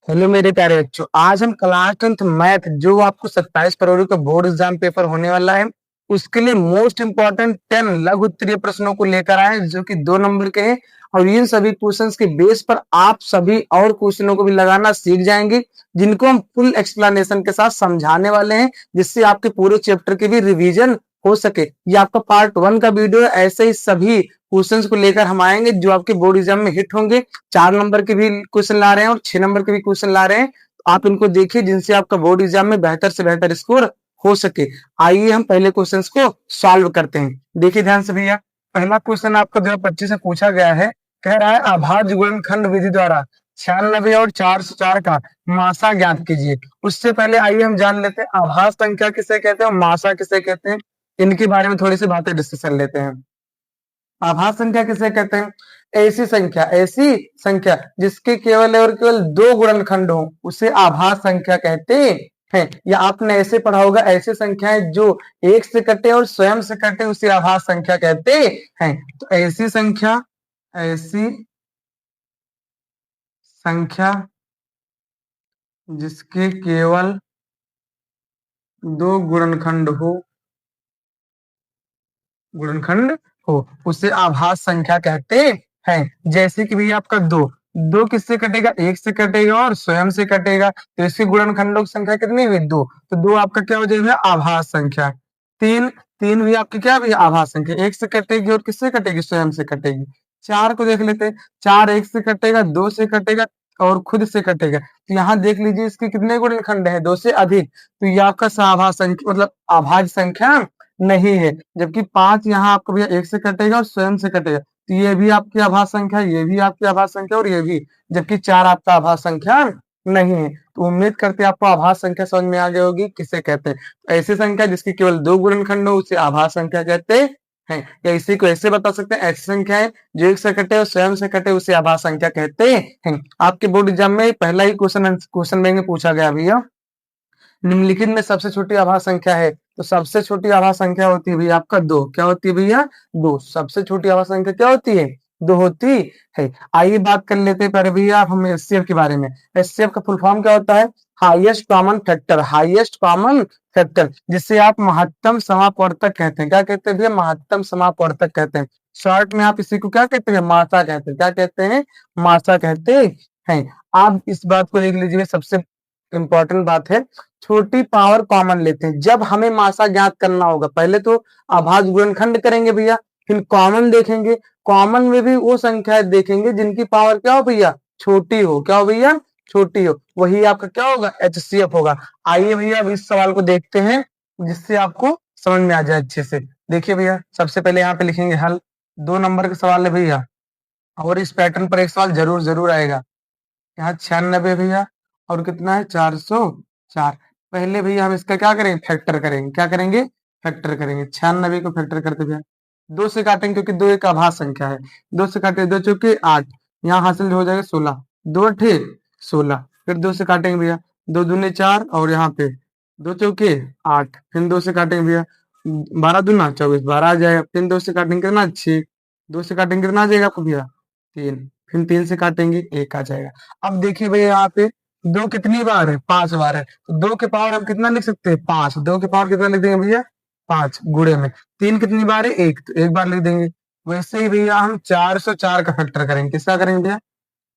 Hello मेरे प्यारे बच्चों। आज हम क्लास 10th मैथ जो आपको 27 फरवरी को बोर्ड एग्जाम पेपर होने वाला है उसके लिए मोस्ट इंपॉर्टेंट 10 लघु उत्तरीय प्रश्नों को लेकर आए हैं जो कि 2 नंबर के हैं। और इन सभी क्वेश्चंस के बेस पर आप सभी और क्वेश्चनों को भी लगाना सीख जाएंगे जिनको हम फुल एक्सप्लेनेशन के साथ समझाने वाले हैं जिससे आपके पूरे चैप्टर के भी रिवीजन हो सके। ये आपका पार्ट 1 का वीडियो है। ऐसे ही सभी क्वेश्चंस को लेकर हम आएंगे जो आपके बोर्ड एग्जाम में हिट होंगे। 4 नंबर के भी क्वेश्चन ला रहे हैं और 6 नंबर के भी क्वेश्चन ला रहे हैं। तो आप इनको देखिए जिनसे आपका बोर्ड एग्जाम में बेहतर से बेहतर स्कोर हो सके। आइए हम पहले क्वेश्चन को सॉल्व करते हैं। देखिए ध्यान से भैया, पहला क्वेश्चन आपका 2025 से पूछा गया है। कह रहा है आभाज्य गुणनखंड विधि द्वारा 96 और 404 का मासा ज्ञात कीजिए। उससे पहले आइए हम जान लेते हैं आभाज्य संख्या किसे कहते हैं और मासा किसे कहते हैं। इनके बारे में थोड़ी सी बातें डिस्कशन लेते हैं। आभाज्य संख्या किसे कहते हैं? ऐसी संख्या जिसके केवल और केवल 2 गुणनखंड हो उसे आभाज्य संख्या कहते हैं। या आपने ऐसे पढ़ा होगा, ऐसी संख्याएं जो एक से कटे और स्वयं से कटे उसे आभाज्य संख्या कहते हैं। तो ऐसी संख्या जिसके केवल 2 गुणनखंड हो उसे आभाज्य संख्या कहते हैं। जैसे कि भैया आपका दो दो किससे कटेगा? एक से कटेगा और स्वयं से कटेगा, तो इसके गुणनखंडों की संख्या कितनी हुई? दो। तो दो आपका क्या हो जाएगा? आभाज्य संख्या। तीन तीन भी आपकी क्या भी आभाज्य संख्या, एक से कटेगी और किससे कटेगी? स्वयं से कटेगी। चार को देख लेते हैं, चार एक से कटेगा, दो से कटेगा और खुद से कटेगा। तो यहाँ देख लीजिए इसके कितने गुणनखंड है? दो से अधिक। तो ये आपका सभाज्य संख्या मतलब अभाज्य संख्या नहीं है। जबकि 5 यहाँ आपको भैया एक से कटेगा और स्वयं से कटेगा, तो ये भी आपकी आभाज्य संख्या, ये भी आपकी आभाज्य संख्या और ये भी। जबकि 4 आपका आभाज्य संख्या नहीं है। तो उम्मीद करते हैं आपको आभाज्य संख्या समझ में आ गई होगी किसे कहते हैं। तो ऐसी संख्या जिसकी केवल 2 गुणनखंड हो उसे आभाज्य संख्या कहते हैं। या इसी को ऐसे बता सकते हैं, ऐसी संख्याएं जो एक से कटे और स्वयं से कटे उसे आभाज्य संख्या कहते हैं। आपके बोर्ड एग्जाम में पहला ही क्वेश्चन बैंक में पूछा गया भैया, निम्नलिखित में सबसे छोटी आभाज्य संख्या है। तो सबसे छोटी आभाज्य संख्या होती है भैया आपका दो। क्या होती है भैया? दो। सबसे छोटी आभाज्य संख्या क्या होती है? दो होती है। आइए बात कर लेते हैं पहले भैया आप हम एचसीएफ के बारे में। एचसीएफ का फुल फॉर्म क्या होता है? Highest common factor. Highest common factor जिसे आप महत्तम समापवर्तक कहते हैं। क्या कहते हैं भैया? महत्तम समापवर्तक कहते हैं। शॉर्ट में आप इसी को क्या कहते हैं? मासा कहते हैं। क्या कहते हैं? मासा कहते हैं। आप इस बात को देख लीजिए, सबसे इंपॉर्टेंट बात है, छोटी पावर कॉमन लेते हैं। जब हमें मासा ज्ञात करना होगा पहले तो अभाज्य गुणनखंड करेंगे भैया, फिर कॉमन देखेंगे। कॉमन में भी वो संख्याएं देखेंगे जिनकी पावर क्या हो भैया? छोटी हो। क्या हो भैया? छोटी हो। वही आपका क्या होगा? एचसीएफ होगा। आइए भैया अब इस सवाल को देखते हैं जिससे आपको समझ में आ जाए अच्छे से। देखिए भैया, सबसे पहले यहाँ पे लिखेंगे हल। 2 नंबर का सवाल है भैया, और इस पैटर्न पर एक सवाल जरूर जरूर आएगा। यहाँ 96 भैया और कितना है? 404। पहले भैया हम इसका क्या करेंगे? फैक्टर करेंगे। क्या करेंगे? फैक्टर करेंगे। 96 को फैक्टर करते भैया, दो से काटेंगे क्योंकि दो एक आभाज्य संख्या है। दो से काटे, दो चौके 8, यहाँ हासिल हो जाएगा 16, दो अठे 16। फिर दो से काटेंगे भैया, दो दूने 4 और यहाँ पे दो चौके 8। फिर दो से काटेंगे भैया, 12 दूना 24, 12 आ जाएगा। फिर दो से काटेंगे कितना? 6। दो से काटेंगे कितना आ जाएगा आपको भैया? 3। फिर 3 से काटेंगे 1 आ जाएगा। अब देखिए भैया यहाँ पे दो कितनी बार है? 5 बार है। तो दो के पावर हम कितना लिख सकते हैं? 5। दो के पावर कितना लिख देंगे भैया? 5 गुणे में। 3 कितनी बार है? 1, तो 1 बार लिख देंगे। वैसे ही भैया हम 404 का फैक्टर करेंगे। किसका करेंगे भैया?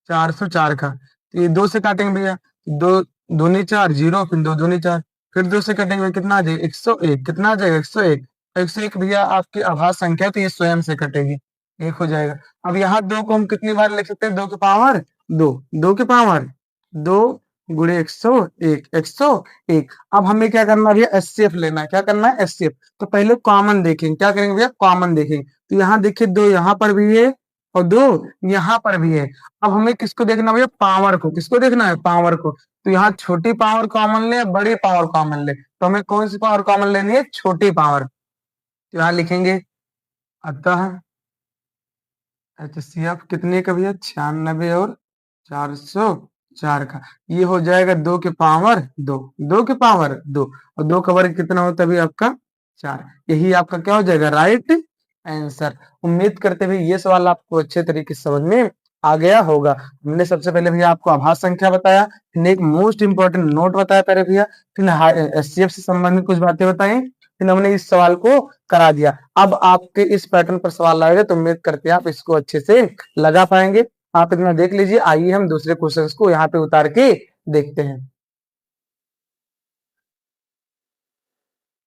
404 का। तो ये दो से काटेंगे भैया, दो दूनी 4 0, फिर दो दूनी 4, फिर दो से काटेंगे भैया, कितना आ जाएगा? 101। कितना आ जाएगा? 101। 101 भैया आपकी आभाज्य संख्या है, तो ये स्वयं से कटेगी, 1 हो जाएगा। अब यहाँ दो को हम कितनी बार लिख सकते हैं? 2 के पावर 2, 2 के पावर 2 गुणे 101, 101। अब हमें क्या करना है भैया? एचसीएफ लेना है। क्या करना है? एचसीएफ। तो पहले कॉमन देखेंगे। क्या करेंगे भैया? कॉमन देखेंगे। तो यहाँ देखिए दो यहाँ पर भी है और दो यहाँ पर भी है। अब हमें किसको देखना है भैया? पावर को। किसको देखना है? पावर को। तो यहाँ छोटी पावर कॉमन ले, बड़ी पावर कॉमन ले, तो हमें कौन सी पावर कॉमन लेनी है? छोटी पावर। तो यहाँ लिखेंगे अतः एचसीएफ कितने का भैया? 96 और 404 का। ये हो जाएगा 2 के पावर 2, 2 के पावर 2, और 2 का वर्ग कितना होता है भैया आपका? 4। यही आपका क्या हो जाएगा? Right answer. उम्मीद करते हुए ये सवाल आपको अच्छे तरीके से समझ में आ गया होगा। हमने सबसे पहले भैया आपको आभास संख्या बताया, फिर एक मोस्ट इंपॉर्टेंट नोट बताया पहले भैया, फिर एचसीएफ से संबंधित कुछ बातें बताई, फिर हमने इस सवाल को करा दिया। अब आपके इस पैटर्न पर सवाल आएगा तो उम्मीद करते हैं आप इसको अच्छे से लगा पाएंगे। आप इतना देख लीजिए, आइए हम दूसरे क्वेश्चन को यहाँ पे उतार के देखते हैं।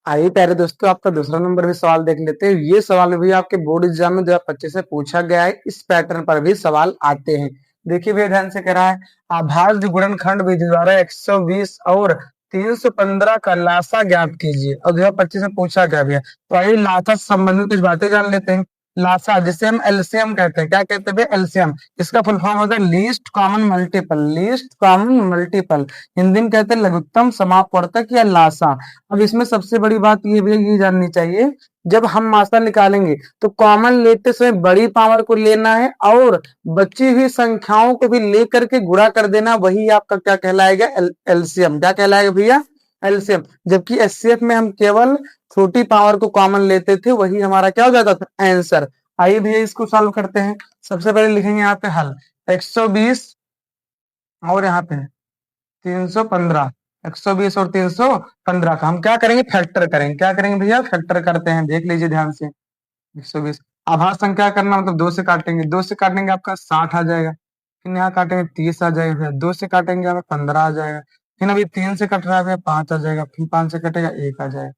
आइए प्यारे दोस्तों, आपका दूसरा नंबर भी सवाल देख लेते हैं। ये सवाल भी आपके बोर्ड एग्जाम में 2025 से पूछा गया है, इस पैटर्न पर भी सवाल आते हैं। देखिए भैया ध्यान से कह रहा है, आभाज्य गुणनखंड विधि द्वारा 120 और 315 का लासा ज्ञात कीजिए। और 2025 में पूछा गया भैया, तो आइए लासा से संबंधित कुछ बातें जान लेते हैं। लासा जिसे हम एलसीएम कहते हैं, क्या कहते हैं भैया? एलसीएम। इसका फुल फॉर्म होता है least common multiple, least common multiple, Hindi में कहते हैं लघुत्तम समापवर्तक या लासा। अब इसमें सबसे बड़ी बात ये भी ये जाननी चाहिए, जब हम मात्रा निकालेंगे तो कॉमन लेते समय बड़ी पावर को लेना है और बची हुई संख्याओं को भी लेकर के गुणा कर देना, वही आपका क्या कहलाएगा? एलसीएम। क्या कहलाएगा भैया? एलसीएम। जबकि एचसीएफ में हम केवल छोटी पावर को कॉमन लेते थे, वही हमारा क्या हो जाता था? आंसर। आइए भैया इसको सॉल्व करते हैं। सबसे पहले लिखेंगे यहाँ पे हल, 120 और यहाँ पे 315, 120 और 315 का हम क्या करेंगे? फैक्टर करेंगे। क्या करेंगे भैया? फैक्टर करते हैं। देख लीजिए ध्यान से, 120 आभास संख्या करना मतलब 2 से काटेंगे, 2 से काटेंगे आपका 60 आ जाएगा, फिर यहाँ काटेंगे 30 आ जाएगा, फिर 2 से काटेंगे हमें 15 आ जाएगा, फिर अभी 3 से कट रहा है 5 आ जाएगा, फिर 5 से कटेगा 1 आ जाएगा।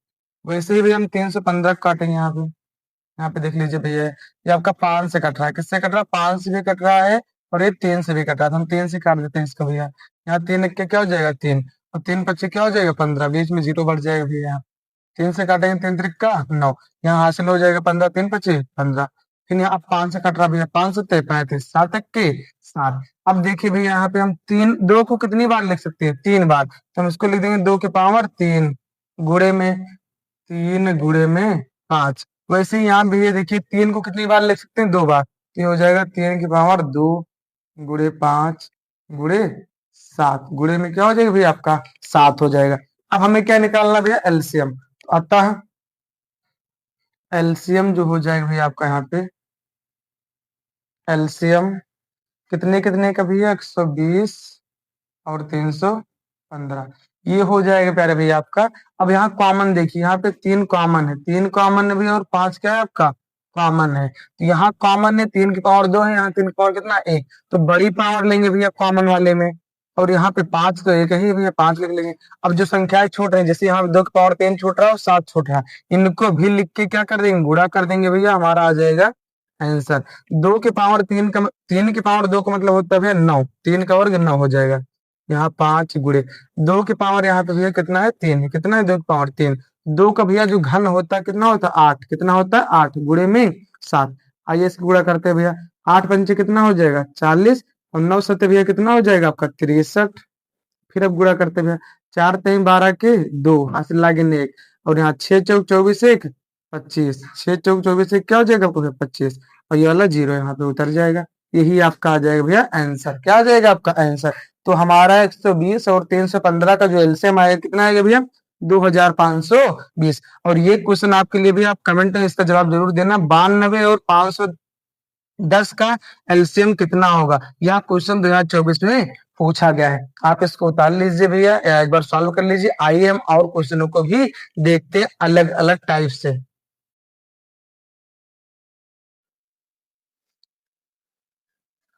वैसे ही भैया हम 315 काटेंगे यहाँ पे। यहाँ पे देख लीजिए भैया, ये आपका 5 से कट रहा है। किससे कट रहा है? 5 से भी कट रहा है और ये 3 से भी कट रहा है, तो हम 3 से काट देते हैं इसको भैया। यहाँ 3 लिख के क्या हो जाएगा? 3, और 3 पच्चे क्या हो जाएगा? 15, बीच में 0 बढ़ जाएगा भैया। यहाँ 3 से काटेंगे 3 त्रिक का 9, यहाँ हासिल हो जाएगा 15, 3 पच्चे 15। फिर यहाँ 5 से कट रहा भैया, 5 सत्ते 35, 7 तक के 7। अब देखिए भैया यहाँ पे हम 2 को कितनी बार लिख सकते हैं? 3 बार, तो हम इसको लिख देंगे 2 के पावर 3 गुणे में 3 गुणे में 5। वैसे ही यहाँ भी ये देखिए 3 को कितनी बार लिख सकते हैं? 2 बार, तो ये हो जाएगा 3 की पावर 2 गुणे 5 गुणे 7, गुणे में क्या हो जाएगा भैया? आपका 7 हो जाएगा। अब हमें क्या निकालना भैया? एलसीएम। अतः एलसीएम जो हो जाएगा भैया आपका यहाँ पे, एलसीएम कितने कितने का भैया? 120 और 315, ये हो जाएगा प्यारे भैया आपका। अब यहाँ कॉमन देखिए, यहाँ पे 3 कॉमन है, 3 कॉमन है भैया, और 5 क्या है आपका? कॉमन है। तो यहाँ कॉमन है, 3 की पावर 2 है, यहाँ 3 की पावर कितना? 1, तो बड़ी पावर लेंगे भैया कॉमन वाले में। और यहाँ पे 5 तो एक ही भैया, 5 लिख लेंगे। अब जो संख्याएं छूट रही है, जैसे यहाँ 2 की पावर 3 छूट रहा है और 7 छूट रहा है, इनको भी लिख के क्या कर देंगे? गुणा कर देंगे भैया, हमारा आ जाएगा आंसर। 2 की पावर 3 का 3 की पावर 2 का मतलब होता है भैया 9, 3 का वर्ग 9 हो जाएगा। यहाँ 5 गुणे 2 की पावर यहाँ पे भैया कितना है? 3, कितना है? 2 की पावर 3। 2 का भैया जो घन होता है कितना होता है? 8, कितना होता है? 8 गुणे में 7। आइए इसको गुणा करते हैं भैया, 8 पंचे कितना हो जाएगा? 40, और 9 सत्ते भैया कितना हो जाएगा आपका? 63। फिर अब गुणा करते हैं, 4 3 12 के 2, हासिल लागे 1, और यहाँ 6 चौक 24 1 25, 6 चौक 24 1 क्या हो जाएगा आपको? 25, और ये वाला 0 यहाँ पे उतर जाएगा। यही आपका आ जाएगा भैया आंसर। क्या आ जाएगा आपका? आंसर। तो हमारा 120 और 315 का जो एलसीएम आएगा कितना आएगा भैया? 2520। और ये क्वेश्चन आपके लिए भी, आप कमेंट में इसका जवाब जरूर देना, 92 और 510 का एलसीएम कितना होगा? यह क्वेश्चन 2024 में पूछा गया है। आप इसको उतार लीजिए भैया, एक बार सॉल्व कर लीजिए। आइए हम और क्वेश्चनों को भी देखते हैं अलग अलग टाइप से।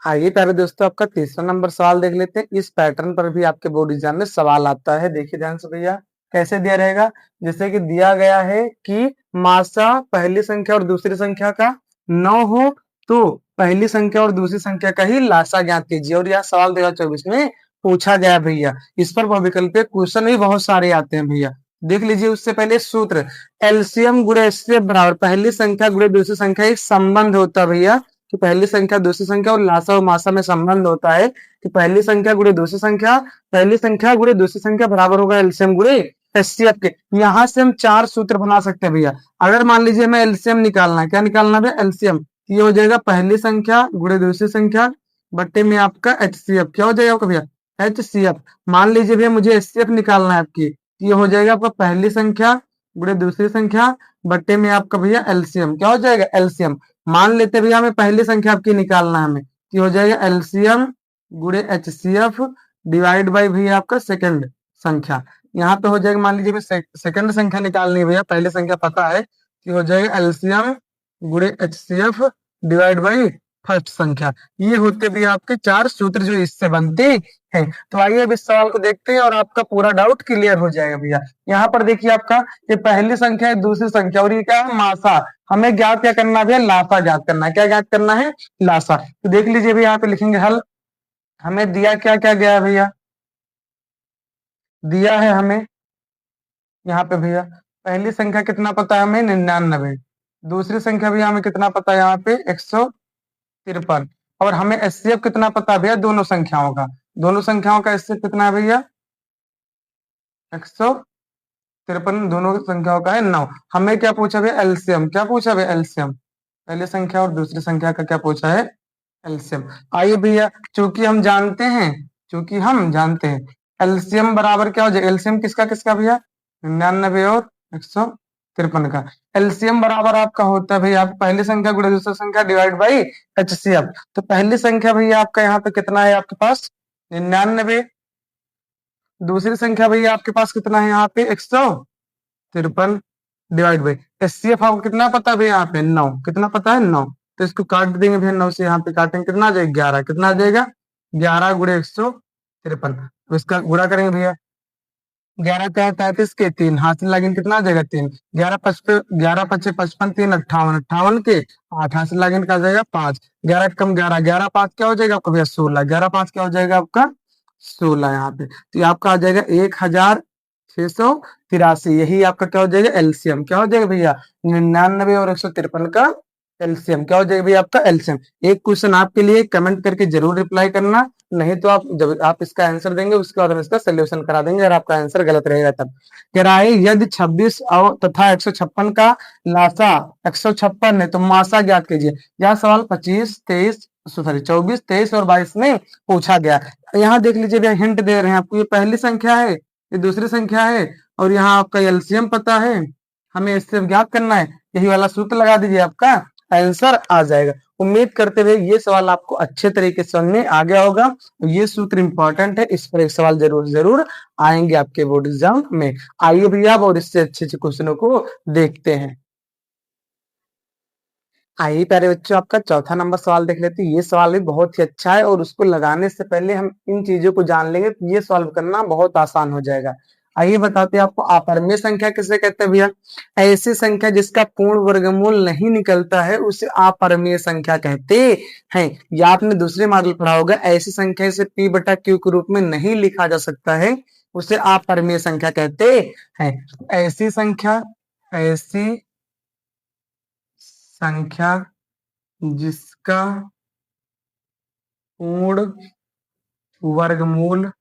आइए प्यारे दोस्तों, आपका तीसरा नंबर सवाल देख लेते हैं। इस पैटर्न पर भी आपके बोर्ड एग्जाम में सवाल आता है, देखिए ध्यान से भैया। कैसे दिया रहेगा? जैसे कि दिया गया है कि मासा पहली संख्या और दूसरी संख्या का 9 हो, तो पहली संख्या और दूसरी संख्या का ही लासा ज्ञात कीजिए। और यह सवाल 2024 में पूछा गया है भैया। इस पर बहुविकल्पीय क्वेश्चन भी बहुत सारे आते हैं भैया। देख लीजिए, उससे पहले सूत्र एलसीएम गुणे एचसीएफ बराबर पहली संख्या गुणे दूसरी संख्या, एक संबंध होता है भैया कि पहली संख्या दूसरी संख्या और लासा और मासा में संबंध होता है कि पहली संख्या गुणे दूसरी संख्या, पहली संख्या गुणे दूसरी संख्या बराबर होगा एलसीएम गुणे एचसीएफ के। यहाँ से हम 4 सूत्र बना सकते हैं भैया। अगर मान लीजिए हमें एलसीएम निकालना है, क्या निकालना है एलसीएम? ये हो जाएगा पहली संख्या गुणे दूसरी संख्या बट्टे में आपका एचसीएफ। क्या हो जाएगा आपका भैया? एचसीएफ। मान लीजिए भैया मुझे एचसीएफ निकालना है आपकी, ये हो जाएगा आपका पहली संख्या गुणे दूसरी संख्या बट्टे में आपका भैया एलसीएम। क्या हो जाएगा? एलसीएम। मान लेते भैया हमें पहली संख्या आपकी निकालना है हमें, कि हो जाएगा एलसीएम गुणे एचसीएफ डिवाइड बाई भैया आपका सेकंड संख्या। यहाँ पे हो जाएगा, मान लीजिए सेकंड संख्या निकालनी है भैया, पहले संख्या पता है कि हो जाएगा एलसीएम गुणे एचसीएफ डिवाइड बाई फर्स्ट संख्या। ये होते भी आपके चार सूत्र जो इससे बनते हैं। तो आइए अब इस सवाल को देखते हैं और आपका पूरा डाउट क्लियर हो जाएगा भैया। यहाँ पर देखिए आपका ये पहली संख्या है, दूसरी संख्या, और ये क्या है, मासा। हमें ज्ञात क्या करना है भैया, लासा ज्ञात करना है। क्या ज्ञात करना है, लासा। तो देख लीजिए भैया, यहाँ पे लिखेंगे हल। हमें दिया क्या क्या गया है भैया, दिया है हमें यहाँ पे भैया पहली संख्या कितना पता है हमें, 99। दूसरी संख्या भैया हमें कितना पता है यहाँ पे, 153। और हमें एचसीएफ कितना पता है भैया, दोनों संख्याओं का। दोनों संख्याओं का एचसीएफ कितना है भैया, 153। दोनों संख्याओं का है 9। हमें क्या पूछा भैया, एलसीएम। क्या पूछा भैया, एलसीएम। पहली संख्या और दूसरी संख्या का क्या पूछा है, एलसीएम। आइए भैया, चूंकि हम जानते हैं एलसीएम बराबर क्या हो जाए, एलसीएम किसका किसका भैया, 99 और 153 का। एलसीएम बराबर आपका होता है भैया, आप पहली संख्या गुणे दूसरी संख्या डिवाइड बाई एचसीएफ। तो पहली संख्या भैया आपका यहाँ पे कितना है आपके पास, 99। दूसरी संख्या भैया आपके पास कितना है यहाँ पे, 153 डिवाइड बाई एचसीएफ। आपको कितना पता है भैया, यहाँ पे 9। कितना पता है, 9। तो इसको काट देंगे भैया, 9 से यहाँ पे काटेंगे, कितना आ जाएगा, 11। कितना आ जाएगा, 11 गुणे 153। तो इसका गुणा करेंगे भैया, 11 का 33 के 3 हाथ से लगेंगे, कितना आ जाएगा, 3। 11 पचे 55, 3 58, 58 के 8 हाथ से लगेंगे, क्या आ जाएगा, 5। 11 कम 11, 11 5 क्या हो जाएगा आपका भैया, 16। 11 5 क्या हो जाएगा आपका, 16 यहाँ पे। तो ये आपका आ जाएगा 1683। यही आपका क्या हो जाएगा, एलसीएम। क्या हो जाएगा भैया, 99 और 153 का एलसीएम। क्या हो जाएगा भैया आपका एलसीएम। एक क्वेश्चन आपके लिए कमेंट करके जरूर रिप्लाई करना, नहीं तो आप जब आप इसका आंसर देंगे उसके बाद हम इसका सोल्यूशन करा देंगे अगर आपका आंसर गलत रहेगा तब। कह रहा है यदि 26 और तथा 156 का लासा 156 है तो मासा ज्ञात कीजिए। यह सवाल 24 23 और 22 में पूछा गया। यहाँ देख लीजिए भैया, हिंट दे रहे हैं आपको, ये पहली संख्या है, ये दूसरी संख्या है, और यहाँ आपका एलसीएम पता है, हमें इससे ज्ञात करना है। यही वाला सूत्र लगा दीजिए, आपका आंसर आ जाएगा। उम्मीद करते हुए ये सवाल आपको अच्छे तरीके से समझ में आ गया होगा। ये सूत्र इंपॉर्टेंट है, इस पर एक सवाल जरूर जरूर आएंगे आपके बोर्ड एग्जाम में। आइए भैया अब और इससे अच्छे अच्छे क्वेश्चनों को देखते हैं। आइए प्यारे बच्चों, आपका चौथा नंबर सवाल देख लेते हैं। ये सवाल भी बहुत ही अच्छा है और उसको लगाने से पहले हम इन चीजों को जान लेंगे तो ये सॉल्व करना बहुत आसान हो जाएगा। आइए बताते हैं आपको, अपरिमेय संख्या किसे कहते हैं भैया, ऐसी संख्या जिसका पूर्ण वर्गमूल नहीं निकलता है उसे अपरिमेय संख्या कहते हैं। या आपने दूसरे मॉडल पढ़ा होगा, ऐसी संख्या से p बटा q के रूप में नहीं लिखा जा सकता है उसे अपरिमेय संख्या कहते हैं। ऐसी संख्या जिसका पूर्ण वर्गमूल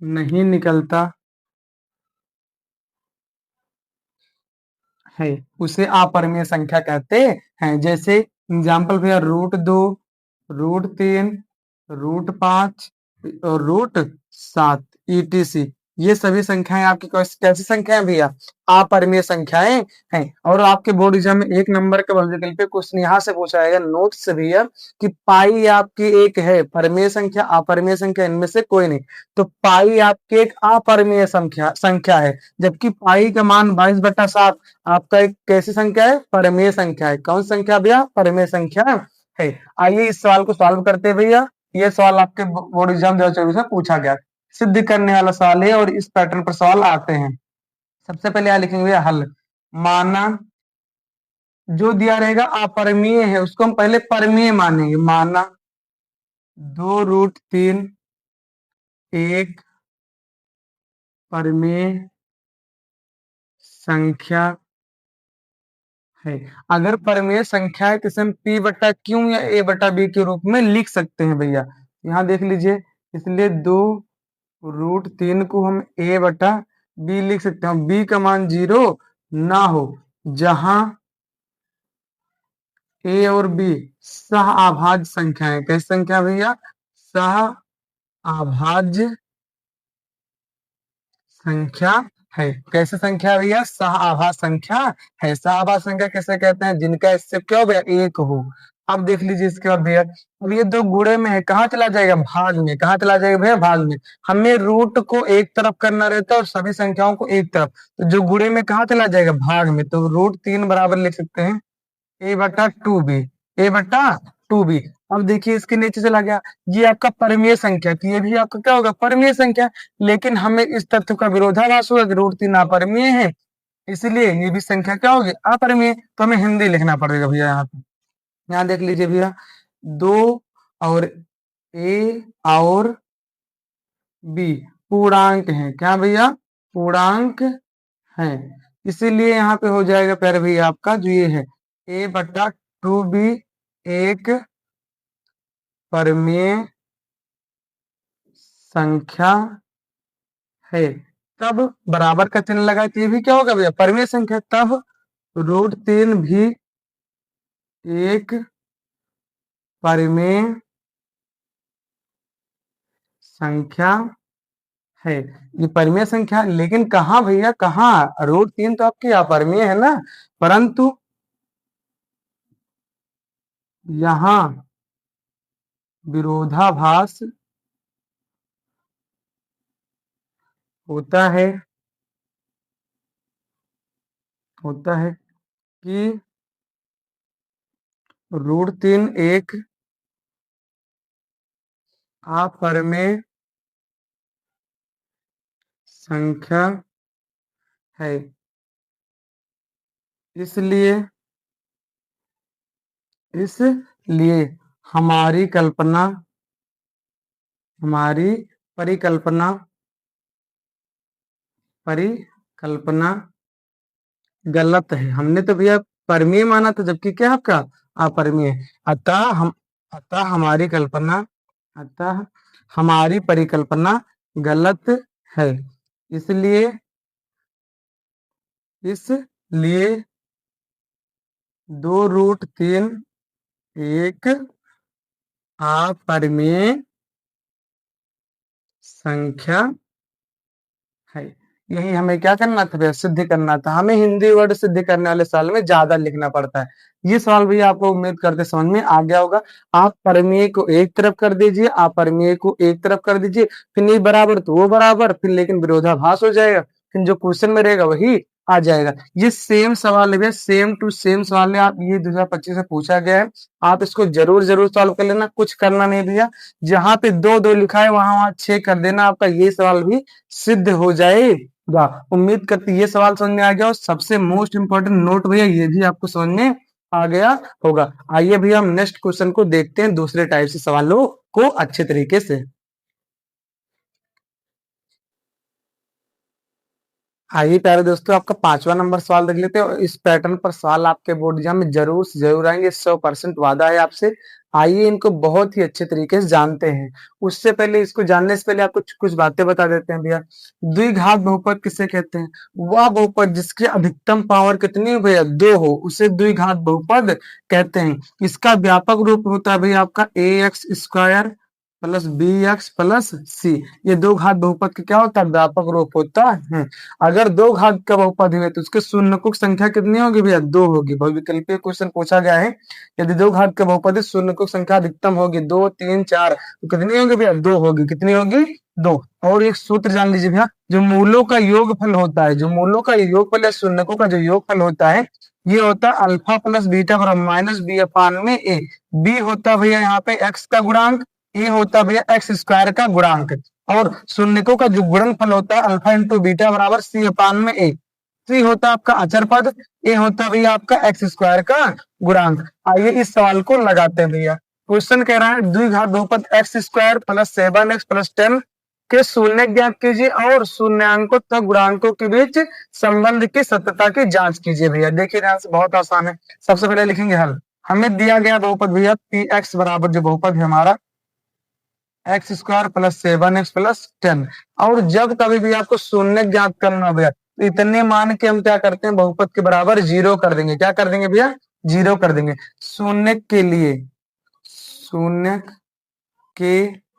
नहीं निकलता है उसे अपरिमेय संख्या कहते हैं। जैसे एग्जाम्पल भैया, √2, √3, √5 और √7 ETC। ये सभी संख्याएं आपकी कैसी संख्याएं भैया, अपरिमेय संख्याएं हैं। और आपके बोर्ड एग्जाम में 1 नंबर के विकल्प पे क्वेश्चन यहाँ से पूछा जाएगा नोट से भैया कि पाई आपकी एक है परिमेय संख्या, अपरिमेय संख्या इनमें से कोई नहीं। तो पाई आपकी एक अपरिमेय संख्या है, जबकि पाई का मान 22/7 आपका एक कैसी संख्या है, परिमेय संख्या है। कौन संख्या भैया, परिमेय संख्या है। आइए इस सवाल को सॉल्व करते हैं भैया। ये सवाल आपके बोर्ड एग्जाम 2024 में पूछा गया, सिद्ध करने वाला सवाल है और इस पैटर्न पर सवाल आते हैं। सबसे पहले यहां लिखेंगे भैया हल। माना जो दिया रहेगा अपरिमेय है उसको हम पहले परिमेय मानेंगे। माना 2√3 एक परिमेय संख्या है। अगर परिमेय संख्या है तो इसे हम p बटा q या a बटा b के रूप में लिख सकते हैं भैया। यहाँ देख लीजिए, इसलिए 2√3 को हम a बटा b लिख सकते हैं। b का मान 0 ना हो, जहां a और b सह अभाज्य संख्या है। कैसी संख्या भैया, सह अभाज्य संख्या है। कैसे संख्या भैया, सह आभाज्य संख्या है। सह आभाज्य संख्या कैसे कहते हैं, जिनका इससे क्या हो भैया, एक हो। अब देख लीजिए इसके बाद भैया, अब ये दो गुणे में है, कहाँ चला जाएगा, भाग में, कहाँ चला जाएगा भैया, भाग में। हमें रूट को एक तरफ करना रहता है और सभी संख्याओं को एक तरफ, तो जो गुणे में कहाँ चला जाएगा, भाग में, तो रूट 3 बराबर लिख सकते हैं a/2b, a/2b। अब देखिए इसके नीचे चला गया, ये आपका परमीय संख्या, तो ये भी आपका क्या होगा, परमीय संख्या। लेकिन हमें इस तथ्य का विरोधाभास होगा कि रूट 3 अपरमीय है, इसलिए ये भी संख्या क्या होगी, अपरमीय। तो हमें हिंदी लिखना पड़ेगा भैया यहाँ पे। यहाँ देख लीजिए भैया, 2 और ए और बी पूर्णांक है, क्या भैया, पूर्णांक है। इसीलिए यहाँ पे हो जाएगा प्यारे भैया आपका जो ये है a/2b एक परमेय संख्या है। तब बराबर का चिन्ह लगाए तो ये भी क्या होगा भैया, परमेय संख्या। तब रूट 3 भी एक परमेय संख्या है। ये परमेय संख्या, लेकिन कहाँ भैया, कहाँ, रूट 3 तो आपकी अपरमेय है ना, परंतु यहाँ विरोधाभास होता है, कि रूट 3 एक अपरमेय संख्या है। इसलिए हमारी कल्पना, हमारी परिकल्पना गलत है। हमने तो भैया परमीय माना था, जबकि क्या आपका अपरमीय। अतः हम अतः हमारी कल्पना अतः हमारी परिकल्पना गलत है। इसलिए दो रूट 3 एक अपरमेय संख्या है। यही हमें क्या करना था भैया, सिद्ध करना था। हमें हिंदी वर्ड सिद्ध करने वाले सवाल में ज्यादा लिखना पड़ता है। ये सवाल भैया आपको उम्मीद करते समझ में आ गया होगा। आप परमेय को एक तरफ कर दीजिए, आप परमेय को एक तरफ कर दीजिए, फिर नहीं बराबर तो वो बराबर, फिर लेकिन विरोधाभास हो जाएगा, फिर जो क्वेश्चन में रहेगा वही आ जाएगा। ये सेम सवाल है भैया, सेम टू सेम सवाल है। आप ये 2025 से पूछा गया है, आप इसको जरूर जरूर सॉल्व कर लेना, कुछ करना नहीं भैया। जहां पे 2 2 लिखा है वहां वहां 6 कर देना, आपका ये सवाल भी सिद्ध हो जाएगा। उम्मीद करती ये सवाल समझ में आ गया, और सबसे मोस्ट इंपॉर्टेंट नोट भैया ये भी आपको समझ में आ गया होगा। आइए भैया हम नेक्स्ट क्वेश्चन को देखते हैं, दूसरे टाइप से सवालों को अच्छे तरीके से। आइए प्यारे दोस्तों, आपका 5वां नंबर सवाल देख लेते हैं, और इस पैटर्न पर सवाल आपके बोर्ड एग्जाम में जरूर से जरूर आएंगे, 100% वादा है आपसे। आइए इनको बहुत ही अच्छे तरीके से जानते हैं। उससे पहले, इसको जानने से पहले आपको कुछ बातें बता देते हैं भैया। द्विघात बहुपद किसे कहते हैं, वह बहुपद जिसकी अधिकतम पावर कितनी हो भैया, 2 हो, उसे द्विघात बहुपद कहते हैं। इसका व्यापक रूप होता है भैया आपका ax² plus bx plus c। ये दो घात बहुपद का क्या होता है, व्यापक रूप होता है। अगर दो घात का बहुपद हुए तो उसके शून्यकों की संख्या कितनी होगी भैया, 2 होगी। बहुविकल्पीय क्वेश्चन पूछा गया है, यदि दो घात का बहुपद है, शून्यकों की संख्या अधिकतम होगी 2 3 4, तो कितनी होगी भैया, 2 होगी। कितनी होगी, 2। और एक सूत्र जान लीजिए भैया, जो मूलों का योगफल होता है, जो मूलों का योगफल या शून्यकों का जो योगफल होता है, ये होता है अल्फा प्लस बीटा बराबर माइनस बी अपान में ए। बी होता है भैया यहाँ पे एक्स का गुणांक, ए होता है भैया x² का गुणांक, और शून्यकों का जो गुणनफल होता है अल्फा इंटू बीटा बराबर सी अपान में ए। सी होता है आपका अचर पद, ए होता है भैया आपका x² का गुणांक। आइए इस सवाल को लगाते हैं भैया। क्वेश्चन कह रहा है द्विघात बहुपद x² प्लस 7x प्लस 10 के शून्य ज्ञात कीजिए और शून्यांकों तथा गुणांकों के बीच संबंध की सत्यता की जांच कीजिए। भैया देखिए ध्यान से, बहुत आसान है। सबसे पहले लिखेंगे हल। हमें दिया गया बहुपद भैया px बराबर, जो बहुपद है हमारा x² प्लस 7x प्लस 10, और जब कभी भी आपको शून्य ज्ञात करना भैया, तो इतने मान के हम क्या करते हैं, बहुपद के बराबर 0 कर देंगे। क्या कर देंगे भैया, 0 कर देंगे। शून्य के लिए, शून्य के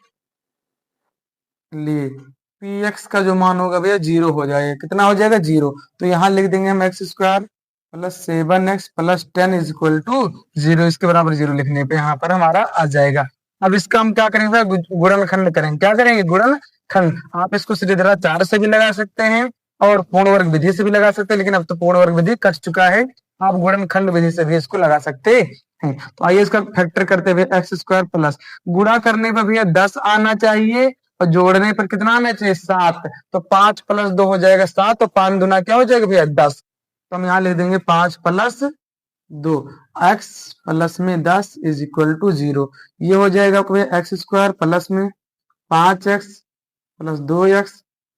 लिए px का जो मान होगा भैया 0 हो जाएगा। कितना हो जाएगा, 0। तो यहाँ लिख देंगे हम x² +7x+10 is equal to 0, इसके बराबर 0 लिखने पे यहाँ पर हमारा आ जाएगा। अब इसका हम क्या करेंगे, गुणनखंड करेंगे। क्या करेंगे, गुणनखंड। आप इसको सीधे धारा 4 से भी लगा सकते हैं और पूर्ण वर्ग विधि से भी लगा सकते हैं, लेकिन अब तो पूर्ण वर्ग विधि कट चुका है, आप गुणनखंड विधि से भी इसको लगा सकते हैं। तो आइए इसका फैक्टर करते हुए x² प्लस, गुणा करने पर भैया 10 आना चाहिए और जोड़ने पर कितना आना चाहिए, 7। तो 5 + 2 हो जाएगा 7, और 5 दूना क्या हो जाएगा भैया, 10। तो हम यहाँ लिख देंगे 5 + 2, x प्लस में 10 इज इक्वल टू 0। ये हो जाएगा आपको भैया x² प्लस में 5x plus 2x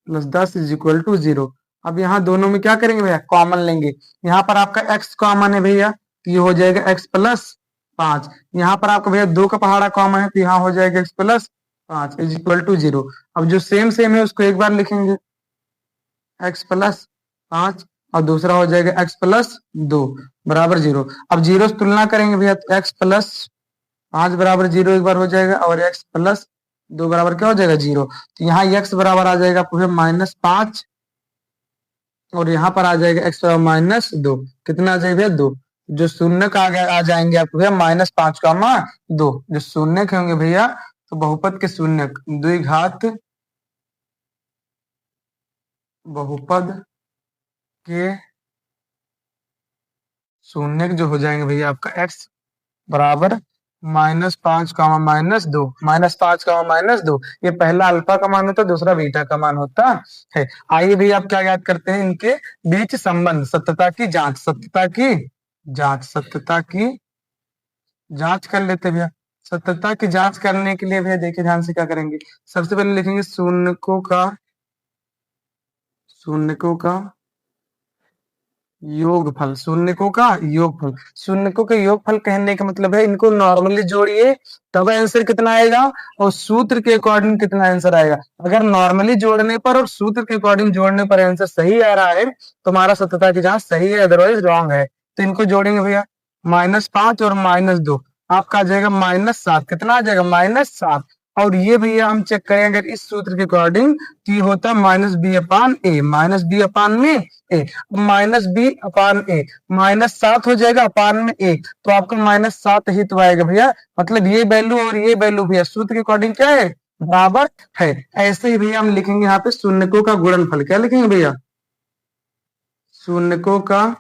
plus 10 is equal to 0। अब यहाँ दोनों में क्या करेंगे भैया, कॉमन लेंगे। यहाँ पर आपका x कॉमन है भैया, तो ये हो जाएगा x प्लस 5। यहाँ पर आपका भैया 2 का पहाड़ा कॉमन है, तो यहाँ हो जाएगा x plus 5 is equal to 0। अब जो सेम सेम है उसको एक बार लिखेंगे, x प्लस 5 और दूसरा हो जाएगा x प्लस 2 बराबर 0। अब 0 से तुलना करेंगे भैया, तो x प्लस 5 बराबर 0 एक बार हो जाएगा, और x प्लस 2 बराबर क्या हो जाएगा, 0। तो यहाँ x बराबर आ जाएगा आपको -5, और यहाँ पर आ जाएगा x बराबर -2। कितना आ जाएगा भैया, 2। जो शून्य का आ जाएंगे आपको भैया -5 का 2। जो शून्य के होंगे भैया, तो बहुपद के शून्य, द्विघात बहुपद के शून्य जो हो जाएंगे भैया आपका x बराबर -5, -2, -5, -2। ये पहला अल्फा का मान होता है, दूसरा बीटा का मान होता है। आइए भैया आप क्या याद करते हैं, इनके बीच संबंध, सत्यता की जांच, सत्यता की जांच कर लेते हैं भैया। सत्यता की जांच करने के लिए भैया देखिए ध्यान से क्या करेंगे, सबसे पहले लिखेंगे शून्यकों का योगफल। शून्यकों का योगफल, शून्यकों का योगफल कहने का मतलब है इनको नॉर्मली जोड़िए तब आंसर कितना आएगा, और सूत्र के अकॉर्डिंग कितना आंसर आएगा। अगर नॉर्मली जोड़ने पर और सूत्र के अकॉर्डिंग जोड़ने पर आंसर सही आ रहा है तो हमारा सत्यता की जांच सही है, अदरवाइज रॉन्ग है। तो इनको जोड़ेंगे भैया, -5 और -2, आपका आ जाएगा -7। कितना आ जाएगा, -7। और ये भैया हम चेक करें अगर इस सूत्र के अकॉर्डिंग, तो ये होता है -b/a, -b/a, -b/a, -7 हो जाएगा अपान में 1, तो आपका -7 ही तो आएगा भैया। मतलब ये वैल्यू और ये वैल्यू भैया सूत्र के अकॉर्डिंग क्या है, बराबर है। ऐसे ही भैया हम लिखेंगे यहाँ पे शून्यकों का गुणनफल। क्या लिखेंगे भैया, शून्यकों का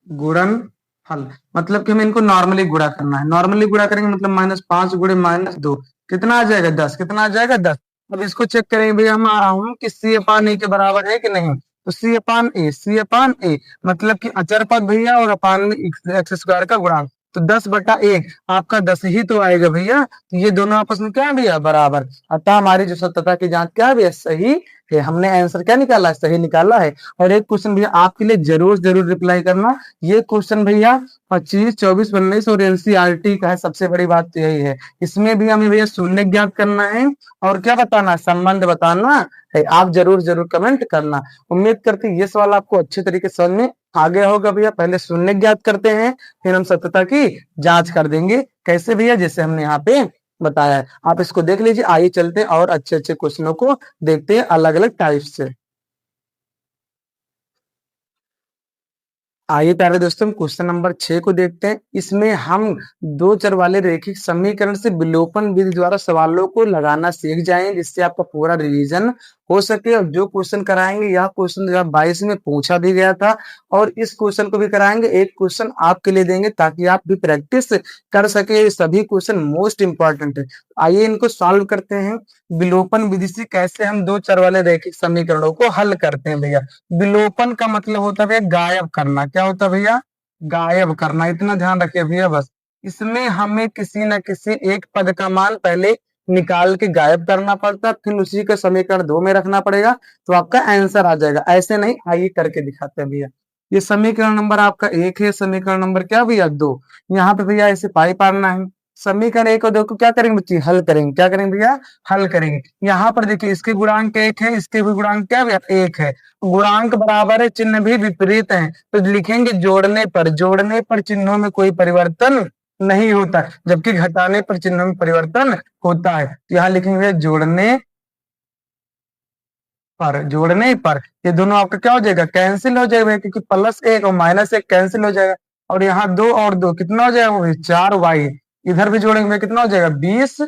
गुणनफल, मतलब कि हमें इनको नॉर्मली गुणा करना है। नॉर्मली गुणा करेंगे मतलब -5 गुणे -2 कितना आ जाएगा, 10। कितना आ जाएगा, 10। अब इसको चेक करेंगे भैया हम, आ रहा हूँ कि c/a के बराबर है कि नहीं। तो c/a मतलब कि अचर पद भैया और अपान में x² का गुणांक, तो 10/1 आपका 10 ही तो आएगा भैया। तो ये दोनों आपस में क्या है भैया, बराबर। अतः हमारी जो सत्यता की जांच क्या है भैया, सही है। हमने आंसर क्या निकाला है, सही निकाला है। और एक क्वेश्चन भैया आपके लिए जरूर जरूर रिप्लाई करना, ये क्वेश्चन भैया 25, 24, 19 और एनसीईआरटी का है। सबसे बड़ी बात तो यही है, इसमें भी हमें भैया शून्य ज्ञात करना है और क्या बताना, संबंध बताना है। आप जरूर जरूर कमेंट करना। उम्मीद करते हैं ये सवाल आपको अच्छे तरीके से समझ में आ गया होगा भैया। पहले शून्य ज्ञात करते हैं, फिर हम सत्यता की जांच कर देंगे। कैसे भैया, जैसे हमने यहाँ पे बताया है, आप इसको देख लीजिए। आइए चलते हैं और अच्छे अच्छे क्वेश्चनों को देखते हैं अलग अलग टाइप से। आइए प्यारे दोस्तों क्वेश्चन नंबर 6 को देखते हैं। इसमें हम दो चर वाले रैखिक समीकरण से विलोपन विधि द्वारा सवालों को लगाना सीख जाएंगे, जिससे आपका पूरा रिवीजन हो सके। और जो क्वेश्चन कराएंगे, यह क्वेश्चन 2022 में पूछा भी गया था, और इस क्वेश्चन को भी कराएंगे। एक क्वेश्चन आपके लिए देंगे ताकि आप भी प्रैक्टिस कर सके। सभी क्वेश्चन मोस्ट इंपॉर्टेंट है। आइए इनको सॉल्व करते हैं। विलोपन विधि से कैसे हम दो चर वाले रैखिक समीकरणों को हल करते हैं भैया। विलोपन का मतलब होता है भैया गायब करना। क्या होता है भैया, गायब करना। इतना ध्यान रखिए भैया बस। इसमें हमें किसी न किसी एक पद का मान पहले निकाल के गायब करना पड़ता है, फिर उसी का समीकरण 2 में रखना पड़ेगा, तो आपका आंसर आ जाएगा। ऐसे नहीं, आइए करके दिखाते हैं भैया। ये समीकरण नंबर आपका 1 है, समीकरण नंबर क्या भैया 2। यहाँ पे भैया ऐसे पाई पारना है। समीकरण 1 और 2 को क्या करेंगे बच्चे, हल करेंगे। क्या करेंगे भैया, हल करेंगे। यहाँ पर देखिए इसके गुणांक 1 है, इसके भी गुणांक क्या भैया 1 है। गुणांक बराबर है, चिन्ह भी विपरीत है, तो लिखेंगे जोड़ने पर चिन्हों में कोई परिवर्तन नहीं होता, जबकि घटाने पर चिन्हों में परिवर्तन होता है। तो यहाँ लिखेंगे जोड़ने पर, जोड़ने पर ये दोनों आपका क्या हो जाएगा, कैंसिल हो जाएगा क्योंकि प्लस एक और माइनस एक कैंसिल हो जाएगा। और यहाँ दो और दो कितना हो जाएगा, वो 4y। इधर भी जोड़ेंगे भैया कितना हो जाएगा 20।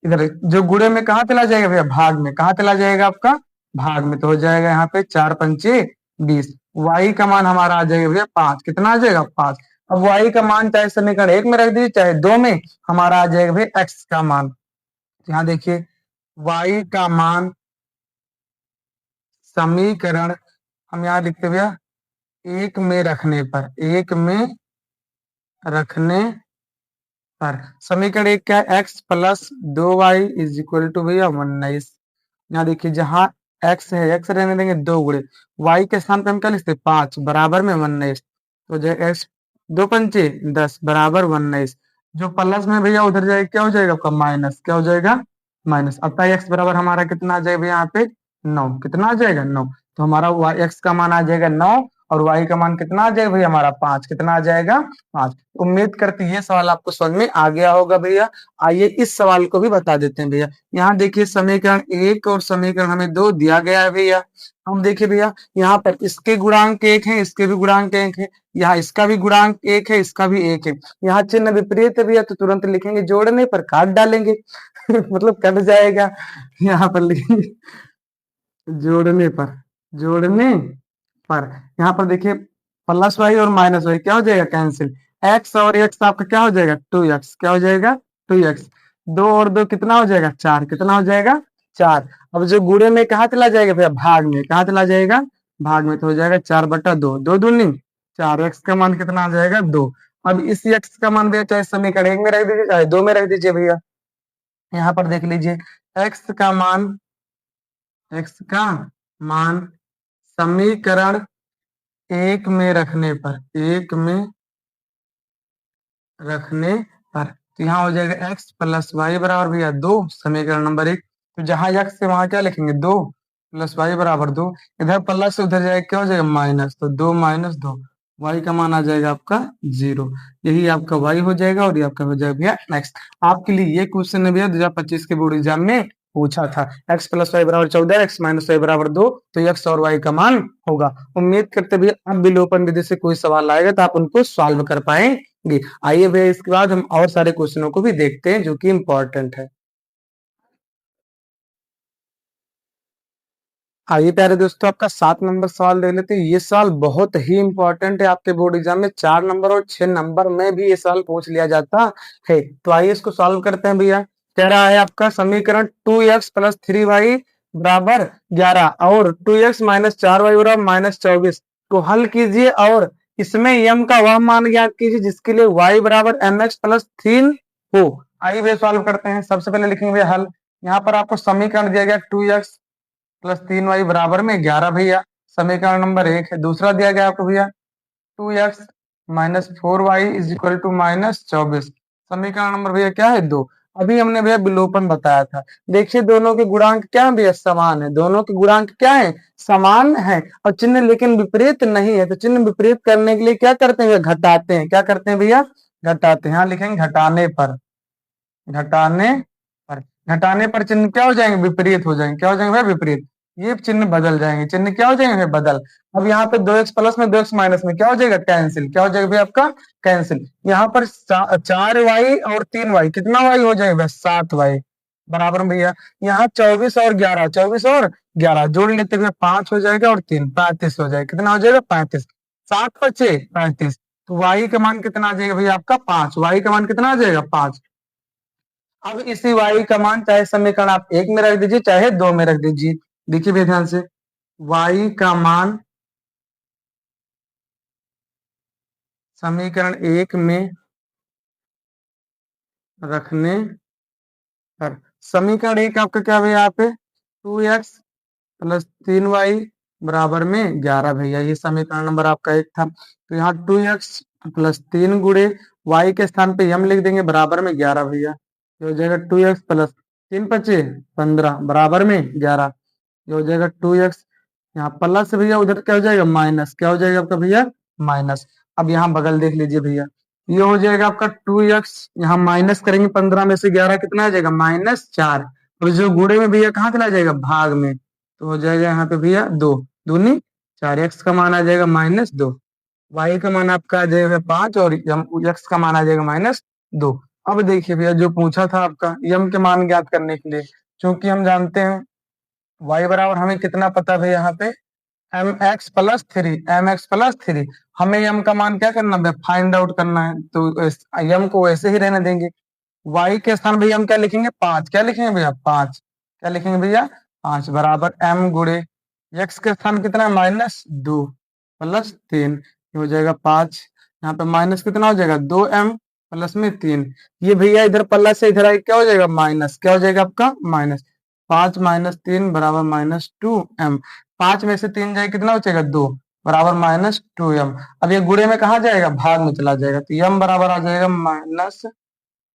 इधर जो गुणे में कहाँ चला जाएगा भैया, भाग में, कहाँ चला जाएगा आपका, भाग में, तो हो जाएगा यहाँ पे 4 पंचे 20। y का मान हमारा आ जाएगा भैया 5। कितना आ जाएगा 5। अब y का मान चाहे समीकरण 1 में रख दीजिए चाहे 2 में, हमारा आ जाएगा भैया x का मान। यहाँ देखिए y का मान समीकरण हम यहाँ लिखते भैया 1 में रखने पर, 1 में रखने पर समीकरण 1 क्या है, x plus 2y is equal to भैया 19। यहाँ देखिए जहां x है, x रहने देंगे 2 गुणे, y के स्थान पे हम क्या लिखते 5 बराबर में 19। तो जो x 2 पंचे 10 बराबर 19। जो प्लस में भैया उधर जाएगा क्या हो जाएगा आपका माइनस, क्या हो जाएगा माइनस। अतः x बराबर हमारा कितना आ जाएगा भैया यहाँ पे 9। कितना आ जाएगा 9। तो हमारा x का मान आ जाएगा 9 और y का मान कितना आ जाएगा भैया हमारा 5। कितना आ जाएगा 5। उम्मीद करते हैं ये सवाल आपको समझ में आ गया होगा भैया। आइए इस सवाल को भी बता देते हैं भैया। यहाँ देखिए समीकरण 1 और समीकरण हमें 2 दिया गया है भैया। हम देखिए भैया यहाँ पर इसके गुणांक 1 है, इसके भी गुणांक 1 है, यहाँ इसका भी गुणांक 1 है, इसका भी 1 है। यहाँ चिन्ह विपरीत है भैया तो तुरंत लिखेंगे, जोड़ने पर काट डालेंगे मतलब कट जाएगा। यहाँ पर लिखेंगे जोड़ने पर, जोड़ने पर यहाँ पर देखिए प्लस वाई और माइनस वाई क्या हो जाएगा कैंसिल। एक्स और एक्स आपका क्या हो जाएगा 2x, क्या हो जाएगा 2x। 2 और 2 कितना हो जाएगा 4। कितना हो जाएगा 4। अब जो गुणे में कहाँ चला जाएगा भैया, भाग में, कहाँ चला जाएगा भाग में, तो हो जाएगा 4/2। 2 दूनी 4, x का मान कितना आ जाएगा 2। अब इस x का मान भैया चाहे समीकरण 1 में रख दीजिए चाहे 2 में रख दीजिए भैया। यहाँ पर देख लीजिए x का मान, x का मान समीकरण 1 में रखने पर, 1 में रखने पर तो यहाँ हो जाएगा x प्लस वाई बराबर भैया 2, समीकरण नंबर 1। तो जहां x से वहां क्या लिखेंगे 2 प्लस वाई बराबर 2। इधर प्लस से उधर जाएगा क्या हो जाएगा माइनस, तो 2 माइनस 2, y का मान आ जाएगा आपका 0। यही आपका y हो जाएगा और ये आपका हो जाएगा भैया नेक्स्ट। आपके लिए ये क्वेश्चन है भैया 2025 के बोर्ड एग्जाम में पूछा था। x प्लस वाई बराबर 14, x माइनस वाई बराबर 2, तो x और y का मान होगा। उम्मीद करते भैया अब विलोपन विधि से कोई सवाल आएगा तो आप उनको सॉल्व कर पाएंगे। आइए भैया इसके बाद हम और सारे क्वेश्चनों को भी देखते हैं जो कि इंपॉर्टेंट है। आइए प्यारे दोस्तों आपका 7 नंबर सवाल देख लेते हैं। ये सवाल बहुत ही इंपॉर्टेंट है, आपके बोर्ड एग्जाम में 4 नंबर और 6 नंबर में भी ये सवाल पूछ लिया जाता है। तो आइए इसको सॉल्व करते हैं भैया। कह रहा है आपका समीकरण 2x प्लस 3y बराबर 11 और 2x माइनस 4y बराबर माइनस 24 को हल कीजिए और इसमें m का वह मान ज्ञात कीजिए जिसके लिए y बराबर mx प्लस 3 हो। आइए भैया सॉल्व करते हैं। सबसे पहले लिखेंगे भैया हल। यहाँ पर आपको समीकरण दिया गया 2x प्लस 3y बराबर में 11 भैया, समीकरण नंबर 1 है। दूसरा दिया गया आपको भैया 2x minus 4y is equal to minus 24, समीकरण नंबर भैया क्या है 2। अभी हमने भैया विलोपन बताया था। देखिए दोनों के गुणांक क्या है भैया समान है, दोनों के गुणांक क्या है समान है और चिन्ह लेकिन विपरीत नहीं है। तो चिन्ह विपरीत करने के लिए क्या करते हैं भैया, घटाते हैं। क्या करते हैं भैया, घटाते हैं। यहाँ लिखेंगे घटाने पर, घटाने पर, घटाने पर चिन्ह क्या हो जाएंगे विपरीत हो जाएंगे। क्या हो जाएंगे भाई विपरीत, ये चिन्ह बदल जाएंगे। चिन्ह क्या हो जाएंगे बदल। अब यहाँ पे 2x प्लस में 2x माइनस में क्या हो जाएगा कैंसिल। क्या हो जाएगा भाई आपका कैंसिल। यहाँ पर 4y और 3y कितना y हो जाएगा 7y बराबर में भैया। यहाँ 24 और 11, 24 और 11 जोड़ लेते हुए 5 हो जाएगा और 3 35 हो जाएगा। कितना हो जाएगा 35, 7 बचे 35। तो y का मान कितना आ जाएगा भैया आपका 5। y का मान कितना आ जाएगा 5। अब इसी y का मान चाहे समीकरण आप 1 में रख दीजिए चाहे 2 में रख दीजिए। देखिए भैया ध्यान से y का मान समीकरण 1 में रखने पर, समीकरण 1 आपका क्या भैया यहाँ पे 2x प्लस 3y बराबर में 11 भैया, ये समीकरण नंबर आपका 1 था। तो यहाँ 2x प्लस 3 गुणे y के स्थान पे हम लिख देंगे बराबर में 11 भैया। ये हो जाएगा 2x प्लस 3 बचे 15 बराबर में 11। ये हो जाएगा 2x, यहाँ प्लस भैया उधर क्या हो जाएगा माइनस। क्या हो जाएगा आपका भैया माइनस। अब यहाँ बगल देख लीजिए भैया, ये हो जाएगा आपका 2x, यहाँ माइनस करेंगे 15 में से 11 कितना आ जाएगा -4। और जो गुणे में भैया कहाँ चला जाएगा भाग में, तो हो जाएगा यहाँ पे भैया 2 दूनी 4, x का मान आ जाएगा -2, y का मान आपका आ जाएगा 5 और x का मान आ जाएगा -2। अब देखिए भैया जो पूछा था आपका यम के मान ज्ञात करने के लिए, क्योंकि हम जानते हैं y बराबर हमें कितना पता है यहाँ पे mx+3 हमें यम का मान क्या करना है, फाइंड आउट करना है। तो यम को वैसे ही रहने देंगे। y के स्थान भैया हम क्या लिखेंगे, 5। क्या लिखेंगे भैया, 5। क्या लिखेंगे भैया, 5 बराबर m गुणे x के स्थान कितना है, -2 + 3, ये हो जाएगा 5। यहाँ पे माइनस कितना हो जाएगा, 2m प्लस में 3। ये भैया इधर प्लस से इधर आई क्या हो जाएगा, माइनस। क्या हो जाएगा आपका, माइनस। 5 - 3 बराबर -2m। 5 में से 3 जाए कितना बचेगा, 2 बराबर -2m। अब ये गुणे में कहा जाएगा, भाग में चला जाएगा, तो m बराबर आ जाएगा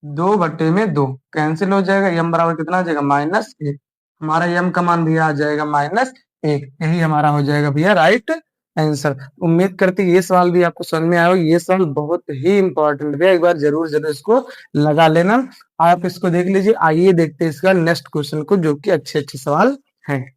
-2/2, कैंसिल हो जाएगा। यम बराबर कितना आ जाएगा, -1। हमारा यम का मान भैया आ जाएगा -1। यही हमारा हो जाएगा भैया राइट आंसर। उम्मीद करते ये सवाल भी आपको समझ में आया हो। ये सवाल बहुत ही इंपॉर्टेंट है, एक बार जरूर जरूर इसको लगा लेना। आप इसको देख लीजिए। आइए देखते हैं इसका नेक्स्ट क्वेश्चन को, जो कि अच्छे अच्छे सवाल हैं।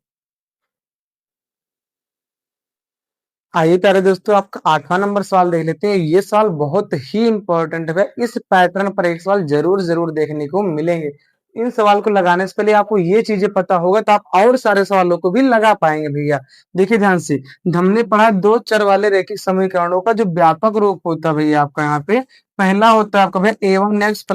आइए प्यारे दोस्तों, आपका 8वां नंबर सवाल देख लेते हैं। ये सवाल बहुत ही इंपॉर्टेंट है, इस पैटर्न पर एक सवाल जरूर जरूर देखने को मिलेंगे। इन सवाल को लगाने से पहले आपको ये चीजें पता होगा तो आप और सारे सवालों को भी लगा पाएंगे भैया। देखिए ध्यान से, हमने पढ़ा दो चर वाले रैखिक समीकरणों का जो व्यापक रूप होता है भैया आपका यहाँ पे पहला होता है आपका भैया a1x +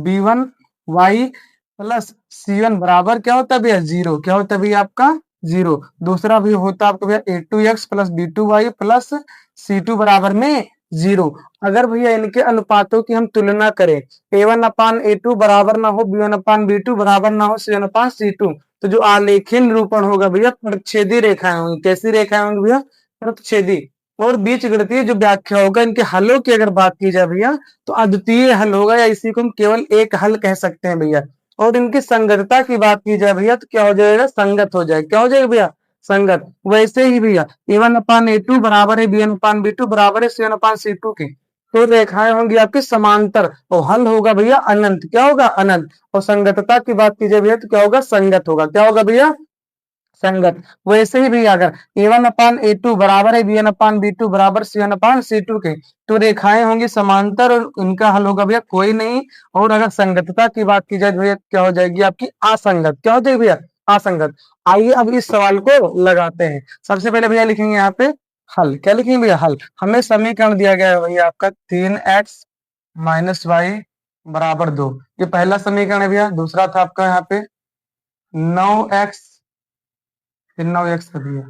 b1y प्लस c1 बराबर क्या होता है भैया, 0। क्या होता है भैया आपका, 0। दूसरा भी होता है आपका भैया a2x + b2y प्लस c2 बराबर में 0। अगर भैया इनके अनुपातों की हम तुलना करें, a1/a2 बराबर ना हो b1/b2 बराबर ना हो c1/c2, तो जो आलेखीय निरूपण होगा भैया प्रतिच्छेदी रेखाएं होंगी। कैसी रेखाएं होंगी भैया, प्रतिच्छेदी। और बीज गणितीय जो व्याख्या होगा इनके हलों की अगर बात की जाए भैया, तो अद्वितीय हल होगा, या इसी को हम केवल एक हल कह सकते हैं भैया। और इनकी संगतता की बात की जाए भैया, तो क्या हो जाएगा, संगत हो जाएगा। क्या हो जाएगा भैया, संगत। वैसे ही भैया a1/a2 बराबर है b1/b2 बराबर है c1/c2 के, तो रेखाएं होंगी आपकी समांतर और हल होगा भैया अनंत। क्या होगा, अनंत। और संगतता की बात की जाए भैया तो क्या होगा, संगत होगा। क्या होगा भैया, संगत। वैसे ही भैया अगर a1/a2 बराबर है b1/b2 बराबर c1/c2 के, तो रेखाएं होंगी समांतर और इनका हल होगा भैया कोई नहीं। और अगर संगतता की बात की जाए भैया क्या हो जाएगी आपकी, असंगत। क्या हो जाएगी भैया, असंगत। आइए अब इस सवाल को लगाते हैं। सबसे पहले भैया लिखेंगे यहाँ पे हल। क्या लिखेंगे भैया, हल। हमें समीकरण दिया गया है भैया आपका 3x - y बराबर 2। ये पहला समीकरण है भैया। दूसरा था आपका यहाँ पे 9x, फिर 9x का दिया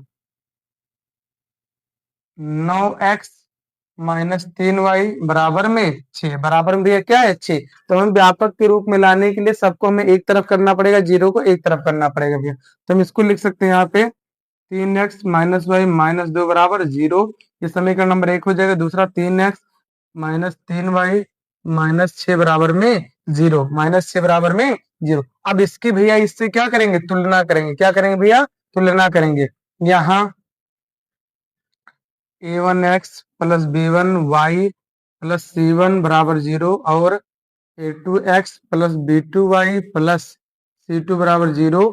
9x - 3y बराबर में 6। बराबर में भैया क्या है, 6। तो हमें व्यापक के रूप में लाने के लिए सबको हमें एक तरफ करना पड़ेगा, 0 को एक तरफ करना पड़ेगा भैया। तो हम इसको लिख सकते हैं यहाँ पे 3x - y - 2 बराबर 0। ये समीकरण नंबर 1 हो जाएगा। दूसरा 3x - 3y - 6 बराबर में 0, -6 बराबर में 0। अब इसकी भैया इससे क्या करेंगे, तुलना करेंगे। क्या करेंगे भैया, तुलना करेंगे। यहाँ a1x + b1y + c1 बराबर 0 और a2x + b2y + c2 बराबर 0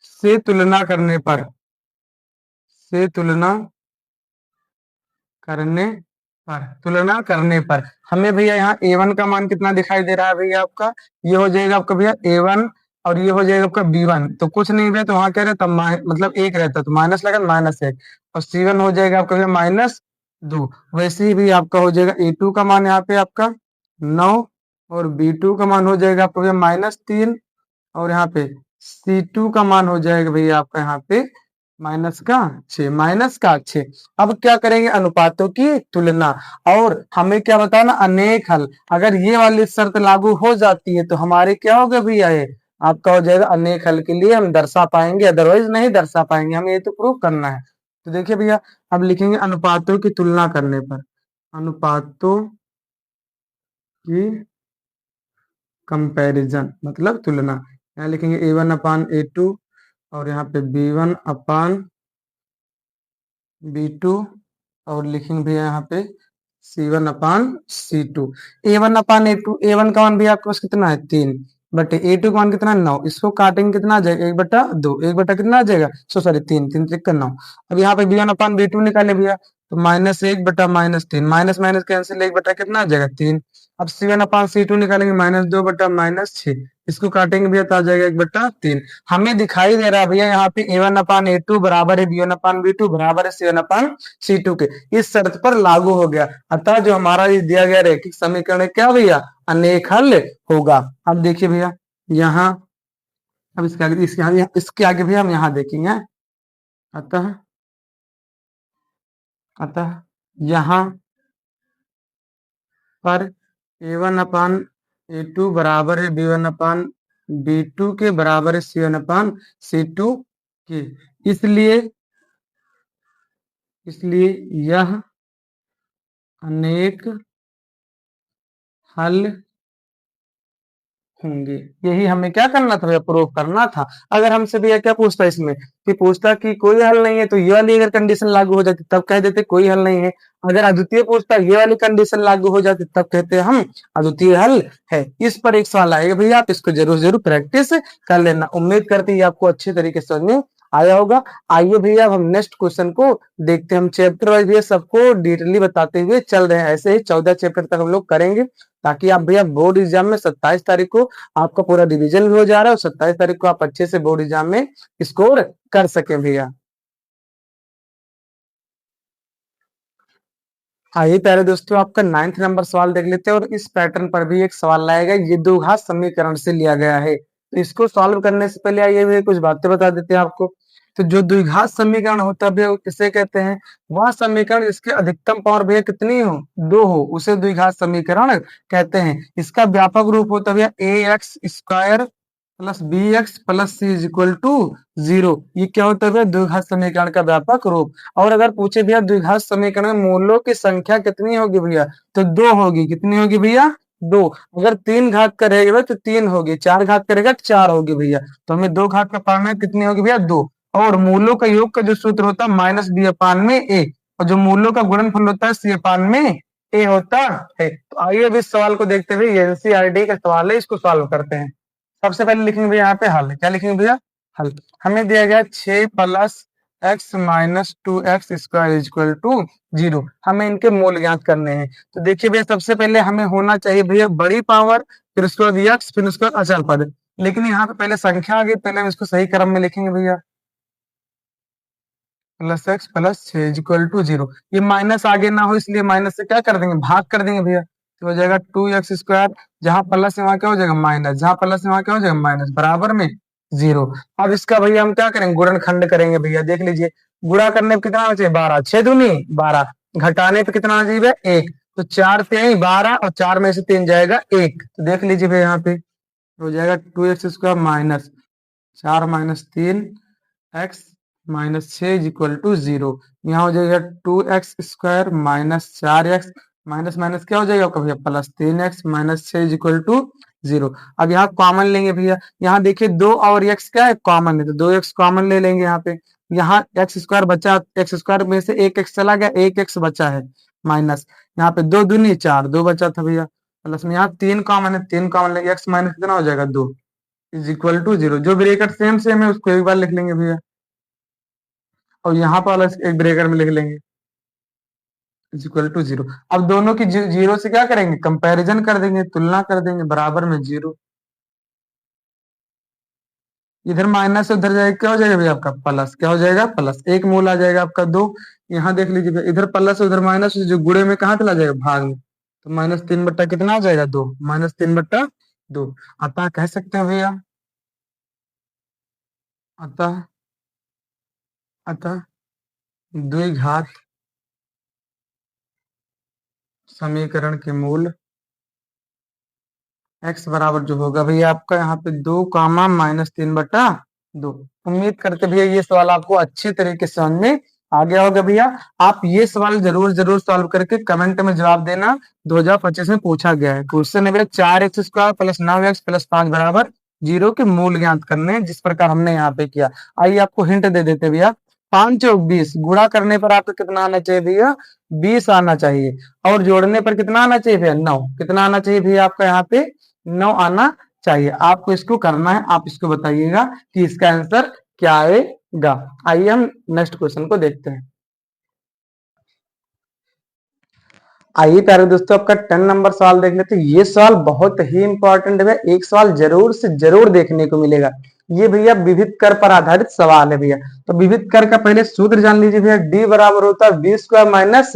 से तुलना करने पर हमें भैया यहाँ a1 का मान कितना दिखाई दे रहा है भैया आपका, ये हो जाएगा आपका भैया a1 और ये हो जाएगा आपका b1। तो कुछ नहीं भैया, तो वहां क्या रहता, मतलब एक रहता, तो माइनस लगा -1। और c1 हो जाएगा आपका भैया -2। वैसे ही भी आपका हो जाएगा a2 का मान यहाँ पे आपका 9 और b2 का मान हो जाएगा आपका भैया -3 और यहाँ पे C2 का मान हो जाएगा भैया आपका यहाँ पे -6। अब क्या करेंगे, अनुपातों की तुलना। और हमें क्या बताना, अनेक हल। अगर ये वाली शर्त लागू हो जाती है तो हमारे क्या होगा भैया, ये आपका हो जाएगा अनेक हल के लिए हम दर्शा पाएंगे, अदरवाइज नहीं दर्शा पाएंगे। हमें ये तो प्रूव करना है। तो देखिए भैया, अब लिखेंगे अनुपातों की तुलना करने पर, अनुपातों की कंपैरिजन मतलब तुलना। यहाँ लिखेंगे a1/a2 और यहाँ पे b1/b2 और लिखेंगे भैया यहाँ पे c1/c2। a1/a2, a1 का मान भैया आपके पास कितना है, 3। बटे ए टू का मान कितना 9, इसको काटेंगे कितना आ जाएगा 1/2, 1 बटा कितना आ जाएगा, सॉरी 3, 3 3 9। अब यहाँ पे b1 अपान b2 निकाले भैया, तो -1/-3, माइनस माइनस कैंसिल, 1 बटा कितना आ जाएगा 3। अब c1 अपान c2 निकालेंगे -2/-6, इसको काटेंगे भैया तो आ जाएगा 1/3। हमें दिखाई दे रहा है भैया यहाँ पे a1 अपान a2 बराबर है b1 अपान b2 बराबर है c1 अपान c2 के, इस शर्त पर लागू हो गया। अतः जो हमारा ये दिया गया रैखिक समीकरण है क्या भैया, अनेक हल होगा। अब देखिए भैया यहाँ, अब इसके आगे भैया हम यहाँ देखेंगे। अतः अतः यहाँ पर a1 अपान a2 बराबर है b1 अपान b2 के बराबर है c1 अपान c2 के, इसलिए यह अनेक हल होंगे। यही हमें क्या करना था भैया, प्रूव करना था। अगर हमसे भैया क्या पूछता इसमें, कि पूछता कि कोई हल नहीं है, तो ये वाली अगर कंडीशन लागू हो जाती तब कह देते कोई हल नहीं है। अगर अद्वितीय पूछता ये वाली कंडीशन लागू हो जाती तब कहते हम अद्वितीय हल है। इस पर एक सवाल आएगा भैया, आप इसको जरूर जरूर प्रैक्टिस कर लेना। उम्मीद करते हैं आपको अच्छे तरीके से समझ में आया होगा। आइए भैया अब हम नेक्स्ट क्वेश्चन को देखते हैं। हम चैप्टर वाइज भैया सबको डिटेली बताते हुए चल रहे हैं, ऐसे ही 14 चैप्टर तक हम लोग करेंगे, ताकि आप भैया बोर्ड एग्जाम में 27 तारीख को आपका पूरा रिवीजन भी हो जा रहा है और 27 तारीख को आप अच्छे से बोर्ड एग्जाम में स्कोर कर सके भैया। आइए पहले दोस्तों आपका 9th नंबर सवाल देख लेते हैं, और इस पैटर्न पर भी एक सवाल लाएगा, ये द्विघात समीकरण से लिया गया है। तो इसको सॉल्व करने से पहले आइए भैया कुछ बातें बता देते हैं आपको। तो जो द्विघात समीकरण होता है भैया, वो किसे कहते हैं, वह समीकरण जिसके अधिकतम पावर भैया कितनी हो, 2 हो, उसे द्विघात समीकरण कहते हैं। इसका व्यापक रूप होता है भैया ax² plus bx plus c is equal to 0। ये क्या होता है भैया, द्विघात समीकरण का व्यापक रूप। और अगर पूछे भैया द्विघात समीकरण में मूलों की संख्या कितनी होगी भैया, तो 2 होगी। कितनी होगी भैया, 2। अगर 3 घात करेगा तो 3 होगी, 4 घात करेगा 4 होगी भैया। तो हमें 2 घात का पाना है, कितनी होगी भैया 2। और मूलों का योग का जो सूत्र होता है -b/a, और जो मूलों का गुणनफल होता है c/a होता है। तो आइए अब इस सवाल को देखते हुए, एनसीईआरटी का सवाल है, इसको सॉल्व करते हैं। सबसे पहले लिखेंगे भैया यहाँ पे हल, क्या लिखेंगे भैया, हल। हमें दिया गया 6 plus x minus 2x square equal to 0। हमें इनके मूल ज्ञात करने हैं। तो देखिए भैया सबसे पहले हमें होना चाहिए भैया बड़ी पावर, फिर उसके बाद x, फिर उसके बाद अचल पद। लेकिन यहाँ पे पहले संख्या आ गई, पहले हम इसको सही क्रम में लिखेंगे भैया। Plus x plus 6 equal to 0। ये माइनस आगे ना हो, इसलिए माइनस से क्या कर देंगे, भाग कर देंगे भैया। तो हो जाएगा 2x², जहां प्लस है वहां क्या हो जाएगा माइनस, जहां प्लस है वहां क्या हो जाएगा माइनस, बराबर में 0। अब इसका भैया हम क्या करेंगे, गुणनखंड करेंगे भैया। देख लीजिए गुणा करने पे कितना बचे 12, 6 दूनी 12, घटाने पे कितना आ जाएगा 1। तो 4 से 12 और 4 में से 3 जाएगा 1। तो देख लीजिए भैया यहाँ पे हो जाएगा 2x² minus 4 minus 3x minus 6 is equal to 0। यहाँ हो जाएगा 2x² minus 4x minus minus क्या हो जाएगा आपका भैया plus 3x minus 6 is equal to 0। अब यहाँ कॉमन लेंगे भैया। यहाँ देखिए 2 और x क्या है, कॉमन है, तो 2x कॉमन ले लेंगे यहाँ पे। यहाँ x² बचा, x² में से 1x चला गया, 1x बचा है माइनस। यहाँ पे 2 दूनी 4, 2 बचा था भैया, प्लस में यहाँ 3 कॉमन है, 3 कॉमन लेंगे, x माइनस कितना हो जाएगा 2 इज इक्वल टू 0। जो ब्रेकेट सेम सेम है उसको एक बार लिख लेंगे भैया, और यहाँ पर एक ब्रेकर में लिख लेंगे इज इक्वल टू 0। अब दोनों की 0 से क्या करेंगे, कंपैरिजन कर देंगे, तुलना कर देंगे, बराबर में 0। इधर माइनस से उधर जाएगा, क्या हो जाएगा भैया आपका प्लस, क्या हो जाएगा प्लस, एक मूल आ जाएगा आपका 2। यहाँ देख लीजिए भैया, इधर प्लस उधर माइनस, जो गुणे में कहाँ चला जाएगा, भाग में। तो -3 बट्टा कितना आ जाएगा 2, -3/2। अतः कह सकते हैं भैया, अतः अतः द्विघात समीकरण के मूल x बराबर जो होगा भैया आपका यहाँ पे 2 कामा -3/2। उम्मीद करते भैया ये सवाल आपको अच्छे तरीके से समझ में आ गया होगा भैया। आप ये सवाल जरूर जरूर सॉल्व करके कमेंट में जवाब देना। 2025 में पूछा गया है क्वेश्चन है भैया, 4x² प्लस 9x प्लस 5 बराबर 0 के मूल ज्ञात करने हैं, जिस प्रकार हमने यहाँ पे किया। आइए आपको हिंट दे देते भैया। 5 चौक 20, गुणा करने पर आपको कितना आना चाहिए भैया, 20 आना चाहिए। और जोड़ने पर कितना आना चाहिए भैया, 9। कितना आना चाहिए भैया आपका यहाँ पे, 9 आना चाहिए। आपको इसको करना है, आप इसको बताइएगा कि इसका आंसर क्या आएगा। आइए हम नेक्स्ट क्वेश्चन को देखते हैं। आइए प्यारे दोस्तों, आपका 10 नंबर सवाल देख लेते हैं। ये सवाल बहुत ही इंपॉर्टेंट है, एक सवाल जरूर से जरूर देखने को मिलेगा। ये भैया विविध कर पर आधारित सवाल है भैया। तो विविध कर का पहले सूत्र जान लीजिए भैया। डी बराबर होता है B square minus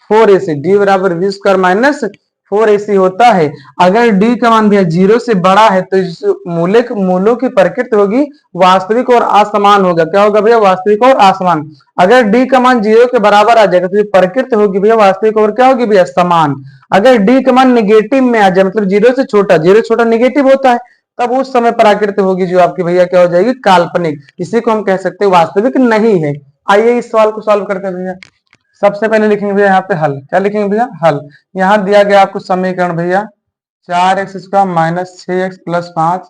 4ac। D बराबर बी स्क्वायर माइनस 4ac होता है। अगर डी का मान भैया 0 से बड़ा है तो इस मूलों की प्रकृति होगी वास्तविक और असमान होगा। क्या होगा भैया? वास्तविक और असमान। अगर डी का मान 0 के बराबर आ जाएगा तो प्रकृति होगी भैया वास्तविक और क्या होगी भैया? समान। अगर डी का मान निगेटिव में आ जाए, मतलब 0 से छोटा, 0 छोटा निगेटिव होता है, तब उस समय प्राकृत होगी जो आपकी भैया क्या हो जाएगी? काल्पनिक। इसी को हम कह सकते हैं वास्तविक नहीं है। आइए इस सवाल को सॉल्व करते हैं भैया। सबसे पहले लिखेंगे भैया यहाँ पे हल। क्या लिखेंगे भैया? हल। यहाँ दिया गया आपको समीकरण भैया 4x square minus 6x plus 5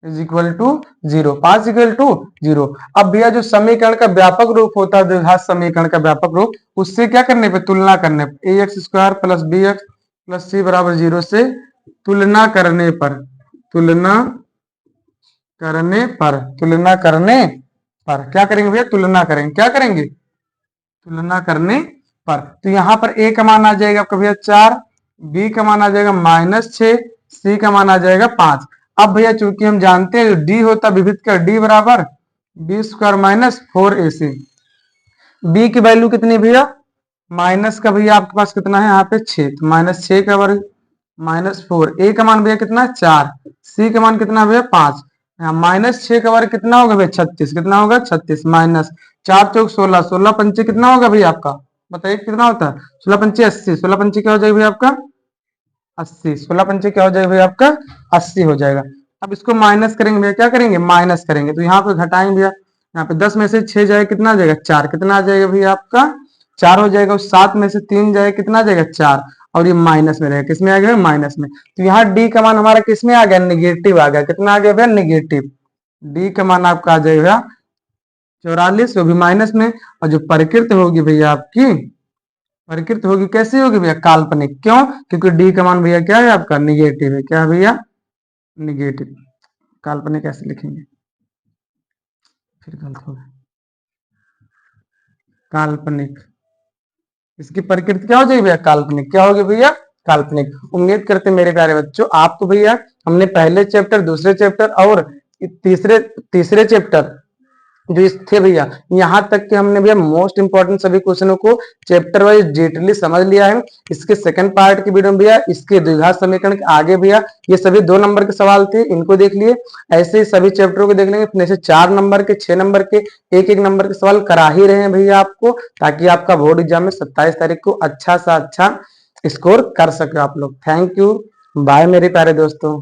is equal to 0। 5 equal to 0। अब भैया जो समीकरण का व्यापक रूप होता है, द्विघात समीकरण का व्यापक रूप, उससे क्या करने पे? तुलना करने पे। A X square plus B X plus C बराबर 0 से तुलना करने पर, तुलना करने पर, तुलना करने पर क्या करेंगे भैया? तुलना करेंगे। क्या करेंगे? तुलना करने पर। तो यहाँ पर ए का मान आ जाएगा आपका भैया 4, बी का मान आ जाएगा -6, सी का मान आ जाएगा 5। अब भैया चूंकि हम जानते हैं डी होता विविध का, डी बराबर B square minus 4ac। B की वैल्यू कितनी भैया? माइनस का भैया आपके पास कितना है यहाँ पे? 6, तो -6 का वर्ग -4। ए का मान भैया कितना है? 4। सी का मान कितना है भैया? 5। -6 का वर्ग कितना होगा भैया? 36। कितना होगा? 36 माइनस 4 चौक 16, 16 पंचे कितना होगा भैया आपका? बताइए कितना होता है? 16 पंचे 80। 16 पंचे क्या हो जाएगा भैया आपका? 80। 16 पंचे क्या हो जाएगा भैया आपका? 80 हो जाएगा। अब इसको माइनस करेंगे भैया। क्या करेंगे? माइनस करेंगे। तो यहाँ पे घटाएंगे भैया। यहाँ पे 10 में से 6 जाए कितना आ जाएगा? 4। कितना आ जाएगा भैया आपका? 4 हो जाएगा। 7 में से 3 जाए कितना आ जाएगा? 4। और ये माइनस में रहेगा। किसमें आ गया? माइनस में। तो यहाँ डी का मान हमारा किसमें आ गया? निगेटिव आ गया। कितना आ गया भैया? निगेटिव। डी का मान आपका आ जाएगा 44, वो भी माइनस में। और जो प्रकृति होगी भैया आपकी, प्रकृति होगी कैसी होगी भैया? काल्पनिक। क्यों? क्योंकि डी का मान भैया क्या है आपका? निगेटिव है। क्या है भैया? निगेटिव। काल्पनिक ऐसे लिखेंगे, फिर गलत होगा। काल्पनिक, इसकी प्रकृति क्या हो जाएगी भैया? काल्पनिक। क्या होगी भैया? काल्पनिक। उम्मीद करते मेरे प्यारे बच्चों आपको भैया हमने पहले चैप्टर, दूसरे चैप्टर और तीसरे तीसरे चैप्टर जो इस थे भैया, यहाँ तक कि हमने भैया मोस्ट इंपॉर्टेंट सभी क्वेश्चनों को चैप्टर वाइज डिटेयली समझ लिया है। इसके सेकंड पार्ट की वीडियो में भैया इसके द्विघात समीकरण के आगे भैया ये सभी 2 नंबर के सवाल थे, इनको देख लिए। ऐसे ही सभी चैप्टरों को देख लेंगे। जैसे 4 नंबर के, 6 नंबर के, एक एक नंबर के सवाल करा ही रहे हैं भैया आपको, ताकि आपका बोर्ड एग्जाम में 27 तारीख को अच्छा सा अच्छा स्कोर कर सके आप लोग। थैंक यू, बाय मेरे प्यारे दोस्तों।